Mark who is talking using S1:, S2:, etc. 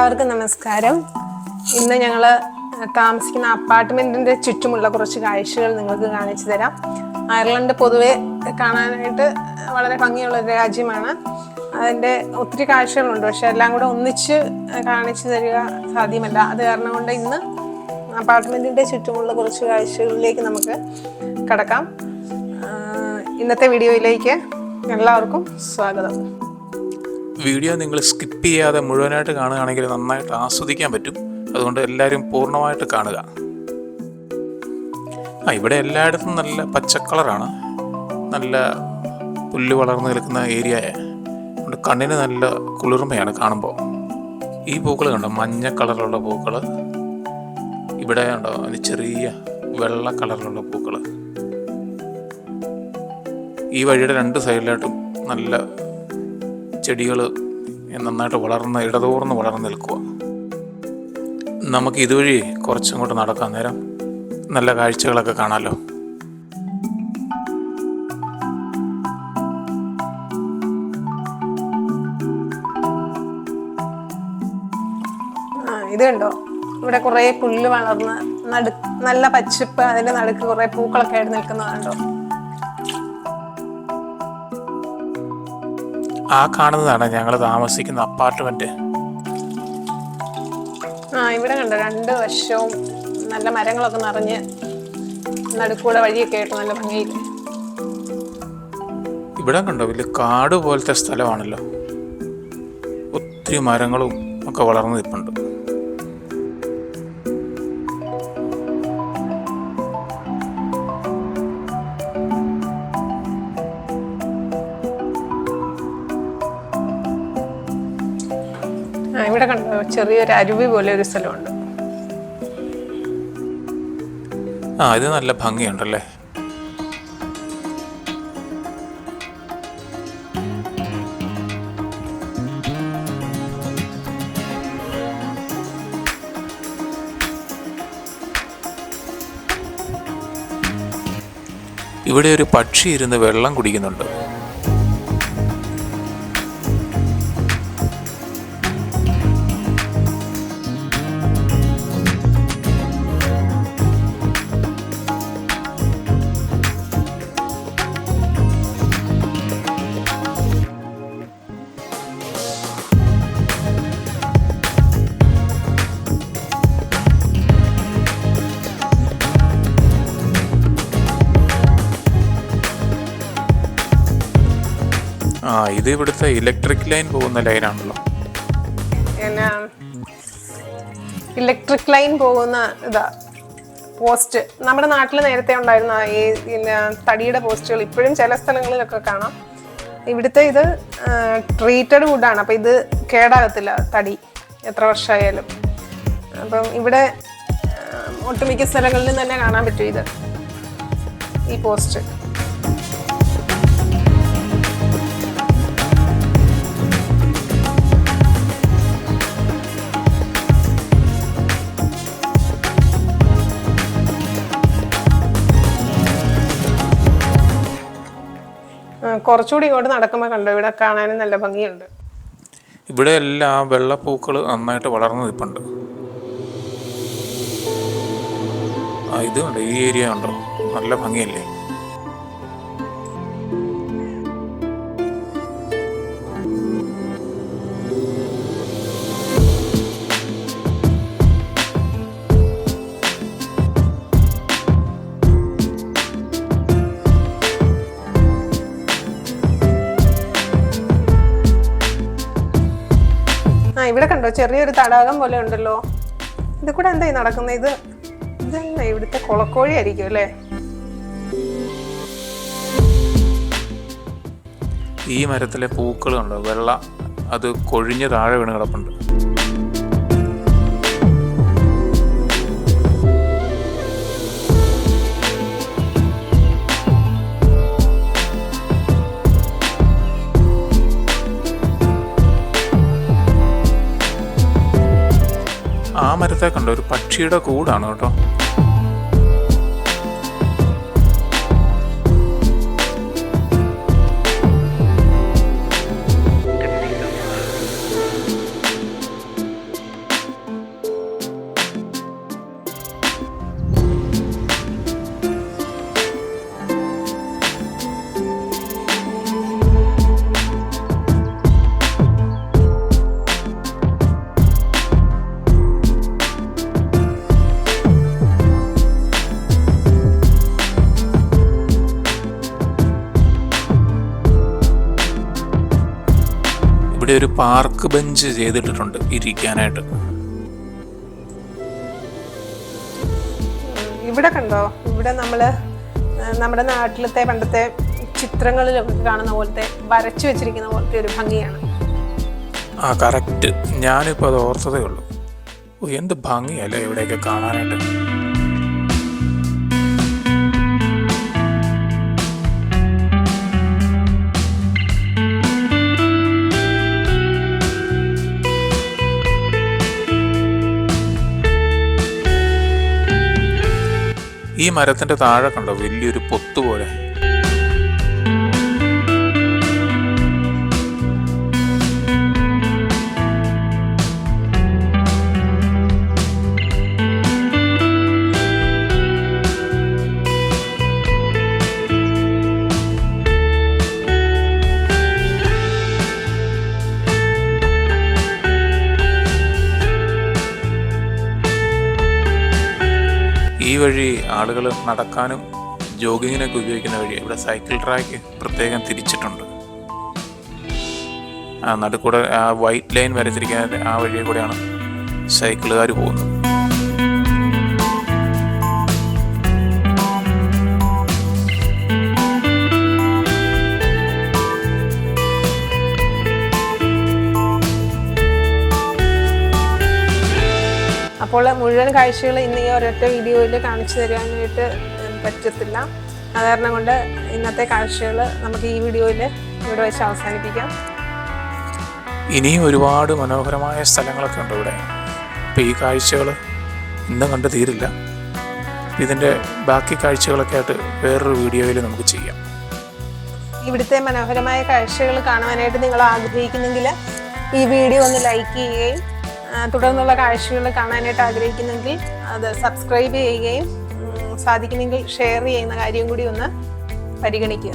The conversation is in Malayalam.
S1: എല്ലാവർക്കും നമസ്കാരം. ഇന്ന് ഞങ്ങൾ താമസിക്കുന്ന അപ്പാർട്ട്മെൻറ്റിൻ്റെ ചുറ്റുമുള്ള കുറച്ച് കാഴ്ചകൾ നിങ്ങൾക്ക് കാണിച്ചു തരാം. അയർലൻഡ് പൊതുവെ കാണാനായിട്ട് വളരെ ഭംഗിയുള്ള ഒരു രാജ്യമാണ്. അതിൻ്റെ ഒത്തിരി കാഴ്ചകളുണ്ട്, പക്ഷെ എല്ലാം കൂടെ ഒന്നിച്ച് കാണിച്ചു തരിക സാധ്യമല്ല. അത് കാരണം കൊണ്ട് ഇന്ന് അപ്പാർട്ട്മെൻറ്റിൻ്റെ ചുറ്റുമുള്ള കുറച്ച് കാഴ്ചകളിലേക്ക് നമുക്ക് കടക്കാം. ഇന്നത്തെ വീഡിയോയിലേക്ക് എല്ലാവർക്കും സ്വാഗതം.
S2: വീഡിയോ നിങ്ങൾ സ്കിപ്പ് ചെയ്യാതെ മുഴുവനായിട്ട് കാണുകയാണെങ്കിൽ നന്നായിട്ട് ആസ്വദിക്കാൻ പറ്റും. അതുകൊണ്ട് എല്ലാവരും പൂർണ്ണമായിട്ട് കാണുക. ഇവിടെ എല്ലായിടത്തും നല്ല പച്ചക്കളറാണ്, നല്ല പുല്ല് വളർന്നു നിൽക്കുന്ന ഏരിയ. അതുകൊണ്ട് കണ്ണിന് നല്ല കുളിർമയാണ് കാണുമ്പോൾ. ഈ പൂക്കൾ കണ്ടോ, മഞ്ഞ കളറിലുള്ള പൂക്കൾ. ഇവിടെ ഉണ്ടോ ചെറിയ വെള്ള കളറിലുള്ള പൂക്കൾ. ഈ വഴിയുടെ രണ്ട് സൈഡിലായിട്ടും നല്ല ചെടികൾ നന്നായിട്ട് വളർന്ന് ഇടതൂർന്ന് വളർന്ന് നിൽക്കുക. നമുക്ക് ഇതുവഴി കുറച്ചങ്ങോട്ട് നടക്കാൻ നേരം നല്ല കാഴ്ചകളൊക്കെ കാണാമല്ലോ.
S1: ഇത് കണ്ടോ, ഇവിടെ കുറേ പുല്ല് വളർന്ന് നല്ല പച്ചപ്പ്, അതിൻ്റെ നടുക്ക് കുറേ പൂക്കളൊക്കെ ആയിട്ട് നിൽക്കുന്നതുണ്ടോ.
S2: ആ കാണുന്നതാണ് ഞങ്ങൾ താമസിക്കുന്ന അപ്പാർട്ട്മെന്റ്.
S1: ഇവിടെ കണ്ടോ, രണ്ട് വശവും നല്ല മരങ്ങളൊക്കെ നിറഞ്ഞ് നടുക്കൂടെ വഴിയൊക്കെ ആയിട്ട് നല്ല ഭംഗിയില്ലേ.
S2: ഇവിടെ കണ്ടോ, വലിയ കാട് പോലത്തെ സ്ഥലമാണല്ലോ. ഒത്തിരി മരങ്ങളും ഒക്കെ വളർന്നു നിൽപ്പുണ്ട്.
S1: ഇവിടെ കണ്ടോ, ചെറിയൊരു അരുവി പോലെ ഒരു സ്ഥലമുണ്ട്.
S2: ഇത് നല്ല ഭംഗിയുണ്ടല്ലേ. ഇവിടെ ഒരു പക്ഷി ഇരുന്ന് വെള്ളം കുടിക്കുന്നുണ്ട്. ഇത് ഇവിടുത്തെ ഇലക്ട്രിക് ലൈൻ പോകുന്ന ലൈനാണല്ലോ.
S1: ഇലക്ട്രിക് ലൈൻ പോകുന്ന ഇതാ പോസ്റ്റ്. നമ്മുടെ നാട്ടിൽ നേരത്തെ ഉണ്ടായിരുന്ന ഈ തടിയുടെ പോസ്റ്റുകൾ ഇപ്പോഴും ചില സ്ഥലങ്ങളിലൊക്കെ കാണാം. ഇവിടുത്തെ ഇത് ട്രീറ്റഡ് വുഡാണ്, അപ്പം ഇത് കേടാകത്തില്ല തടി എത്ര വർഷമായാലും. അപ്പം ഇവിടെ ഒട്ടുമിക്ക സ്ഥലങ്ങളിലും തന്നെ കാണാൻ പറ്റും ഇത്, ഈ പോസ്റ്റ്. കുറച്ചുകൂടി ഇങ്ങോട്ട് നടക്കുമ്പോൾ കണ്ടോ, ഇവിടെ കാണാനും നല്ല ഭംഗിയുണ്ട്.
S2: ഇവിടെ എല്ലാം വെള്ളപ്പൂക്കൾ നന്നായിട്ട് വളർന്നു നിൽപ്പുണ്ട്. ഇത് കണ്ടോ, ഈ ഏരിയ ഉണ്ടോ, നല്ല ഭംഗിയല്ലേ.
S1: ഇവിടെ കണ്ടോ, ചെറിയൊരു തടാകം പോലെ ഉണ്ടല്ലോ. ഇത് കൂടെ എന്തായി നടക്കുന്നത്? ഇതന്നെ ഇവിടുത്തെ കുളക്കോഴി ആയിരിക്കും അല്ലേ.
S2: ഈ മരത്തിലെ പൂക്കളുണ്ടോ, വെള്ള, അത് കൊഴിഞ്ഞ് താഴെ വീണ് കിടപ്പുണ്ട്. ആ മരത്തെ കണ്ടോ, ഒരു പക്ഷിയുടെ കൂടാണ് കേട്ടോ. ഇവിടെ ഒരു പാർക്ക് ബെഞ്ച് ചെയ്തിട്ടിട്ടുണ്ട് ഇരിക്കാനായിട്ട്.
S1: ഇവിടെ കണ്ടോ, ഇവിടെ നമ്മുടെ നാട്ടിലത്തെ പണ്ടത്തെ ചിത്രങ്ങളിലൊക്കെ കാണുന്ന പോലത്തെ വരച്ചു വെച്ചിരിക്കുന്ന പോലത്തെ ഒരു ഭംഗിയാണ്.
S2: ആ കറക്റ്റ്, ഞാനിപ്പോൾ അത് ഓർത്തതേ ഉള്ളൂ. എന്ത് ഭംഗിയല്ലേ ഇവിടെയൊക്കെ കാണാനായിട്ട്. ഈ മരത്തിൻ്റെ താഴെ കണ്ടോ വലിയൊരു പൊത്ത് പോലെ. ഈ വഴി ആളുകൾ നടക്കാനും ജോഗിങ്ങിനൊക്കെ ഉപയോഗിക്കുന്ന വഴി. ഇവിടെ സൈക്കിൾ ട്രാക്ക് പ്രത്യേകം തിരിച്ചിട്ടുണ്ട്. നടുക്കൂടെ ആ വൈറ്റ് ലൈൻ വരച്ചിരിക്കുന്ന ആ വഴിയെ കൂടെയാണ് സൈക്കിളുകാർ പോകുന്നത്.
S1: അപ്പോൾ മുഴുവൻ കാഴ്ചകൾ ഇന്ന് ഈ ഒരൊറ്റ വീഡിയോയിൽ കാണിച്ചു തരാനായിട്ട് പറ്റത്തില്ല. അത് കാരണം കൊണ്ട് ഇന്നത്തെ കാഴ്ചകൾ നമുക്ക് ഈ വീഡിയോയിൽ ഇവിടെ വെച്ച് അവസാനിപ്പിക്കാം.
S2: ഇനിയും ഒരുപാട് മനോഹരമായ സ്ഥലങ്ങളൊക്കെ ഉണ്ട് ഇവിടെ. അപ്പോൾ ഈ കാഴ്ചകൾ ഇന്നും കണ്ട് തീരില്ല. ഇതിൻ്റെ ബാക്കി കാഴ്ചകളൊക്കെ ആയിട്ട് വേറൊരു വീഡിയോയിൽ നമുക്ക് ചെയ്യാം.
S1: ഇവിടുത്തെ മനോഹരമായ കാഴ്ചകൾ കാണുവാനായിട്ട് നിങ്ങൾ ആഗ്രഹിക്കുന്നെങ്കിൽ ഈ വീഡിയോ ഒന്ന് ലൈക്ക് ചെയ്യുകയും തുടർന്നുള്ള കാഴ്ചകൾ കാണാനായിട്ട് ആഗ്രഹിക്കുന്നെങ്കിൽ അത് സബ്സ്ക്രൈബ് ചെയ്യുകയും സാധിക്കുമെങ്കിൽ ഷെയർ ചെയ്യുന്ന കാര്യം കൂടി ഒന്ന് പരിഗണിക്കുക.